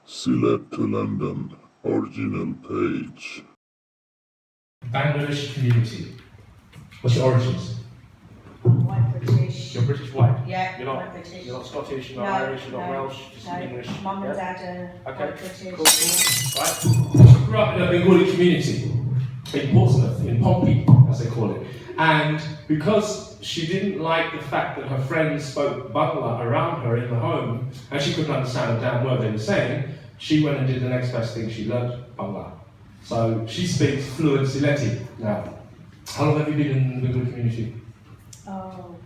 Select London original page. Bangladeshi community. What's your origins? White British. You're British white? Yeah, You're not, white British. You're not Scottish, you're not No, Irish, you're not no, Welsh, just no. English. Mum and yeah? Dad are Okay, white British. cool. Right. She grew up in a Bengali community in Portsmouth, in Pompey, as they call it. And because she didn't like the fact that her friends spoke Bangla around her in the home, and she couldn't understand a damn word they were saying, she went and did the next best thing, she learned Bangla. So she speaks fluent Sylheti now. How long have you been in the Bengali community? Oh,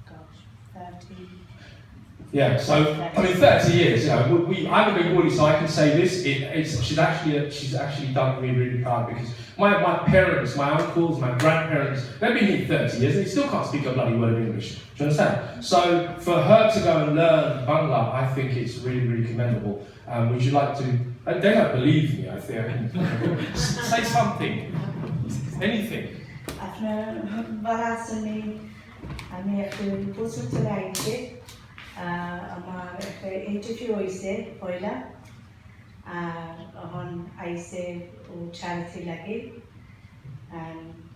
gosh, 30. Yeah, so I mean, 30 years. You know, I'm a Bengali, so I can say this. She's actually done me really proud because my parents, my uncles, my grandparents, they've been here 30 years. And they still can't speak a bloody word of English. Do you understand? So for her to go and learn Bangla, I think it's really, really commendable. Would you like to? They don't believe me. I think. Say something. Anything. After Barasani, আমি একটা বছর চলে আইছি আমার একটা interview হয়েছে পয়লা আর এখন আইছে ও charity লাগে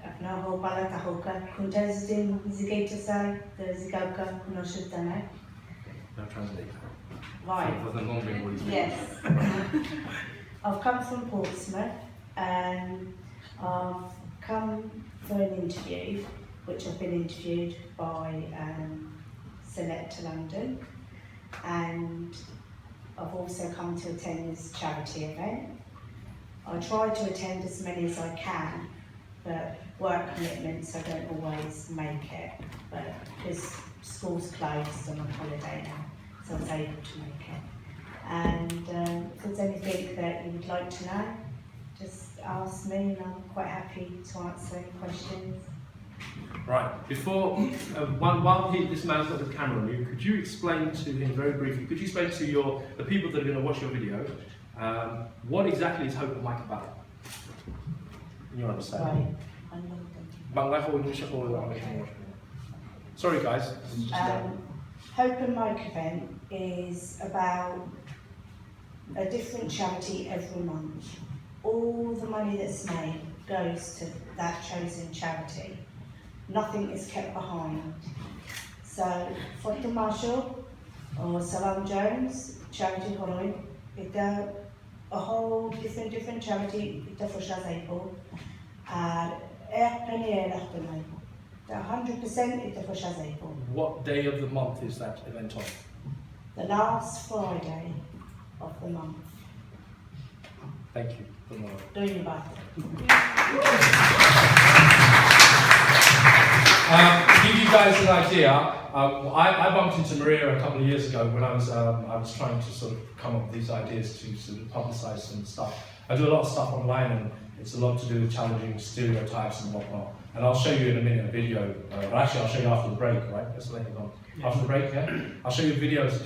আপনার হো পালা তাহকা খুঁজা যদি জিগাইতে চাই তো জিগাউকা কোনো অসুবিধা নাই No translate. Right. For the non-Bengali. Yes. I've come from Portsmouth and I've come for an interview, which I've been interviewed by Select London, and I've also come to attend this charity event. I try to attend as many as I can, but work commitments I don't always make it, but because school's closed, I'm on holiday now, so I was able to make it. And if there's anything that you would like to know, just ask me and I'm quite happy to answer any questions. Right, before, while this man's got the camera on you, could you explain to him very briefly, could you explain to the people that are going to watch your video, what exactly is Hope and Mike about? In your understanding. Right. Sorry guys. Hope and Mike event is about a different charity every month. All the money that's made goes to that chosen charity. Nothing is kept behind. So, Dr. Marshall or Salam Jones, Charity Horoi, it's a whole different charity, it's for Shazaipo. And 100% it's for Shazaipo. What day of the month is that event on? The last Friday of the month. Thank you. Good morning. Doing your best. To give you guys an idea, I bumped into Maria a couple of years ago when I was trying to sort of come up with these ideas to sort of publicise some stuff. I do a lot of stuff online and it's a lot to do with challenging stereotypes and whatnot. And I'll show you in a minute a video, actually I'll show you after the break, right? That's later on. After the break, yeah? I'll show you videos of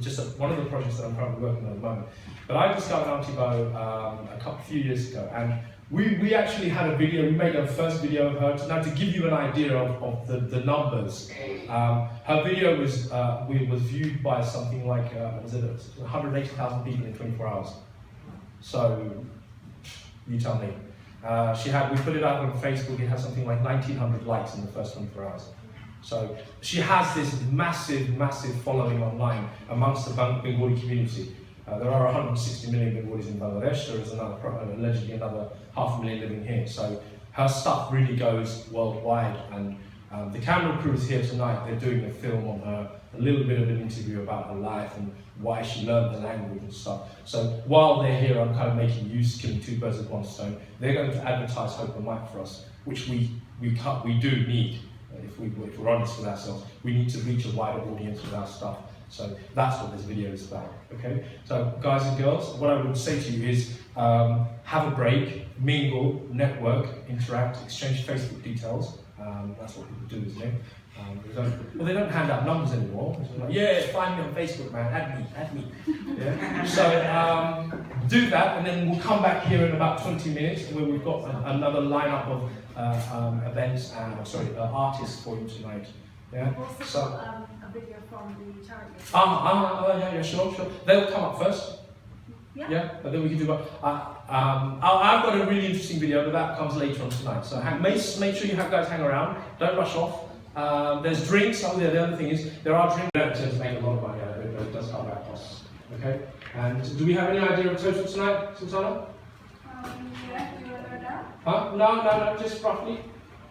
just one of the projects that I'm currently working on at the moment. But I discovered Antibo a few years ago, and we actually had a video, we made our first video of her. Now to give you an idea of the numbers, her video was viewed by something like, 180,000 people in 24 hours. So, you tell me. We put it out on Facebook, it has something like 1,900 likes in the first 24 hours. So she has this massive following online amongst the Bengali community. There are 160 million Bengalis in Bangladesh, there is allegedly another 500,000 living here. So her stuff really goes worldwide, and the camera crew is here tonight, they're doing a film on her, a little bit of an interview about her life and why she learned the language and stuff. So while they're here, I'm kind of making use, killing two birds with one stone. They're going to advertise Hope and Mike for us, which we do need. If we're honest with ourselves, we need to reach a wider audience with our stuff. So that's what this video is about, okay? So guys and girls, what I would say to you is have a break, mingle, network, interact, exchange Facebook details. That's what people do, isn't it? They don't hand out numbers anymore. It's like, yeah, find me on Facebook, man, add me. Yeah? So do that, and then we'll come back here in about 20 minutes where we've got another lineup of artists for you tonight. Yeah. Also, So. a video from the charity. Yeah, sure. They'll come up first. Yeah, and then we can do. I've got a really interesting video, but that comes later on tonight. So make sure you guys hang around. Don't rush off. There's drinks. Oh, yeah, the other thing is there are drinks. It tends to make a lot of money out of it, but it does cover our costs. Okay. And do we have any idea of total tonight, Sultana? Yeah, you want to go down? Huh? No, just roughly.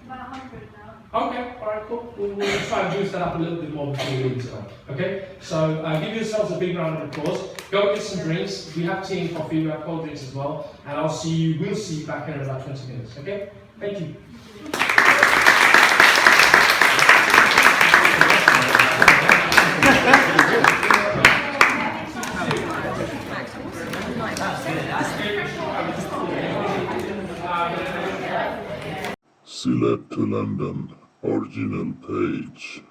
About 100 now. Okay, alright, cool. We'll try and juice that up a little bit more before we leave tonight. Okay? So give yourselves a big round of applause. Go get some drinks. We have tea and coffee, we have cold drinks as well. And we'll see you back in about 20 minutes. Okay? Thank you. Select to London, original page.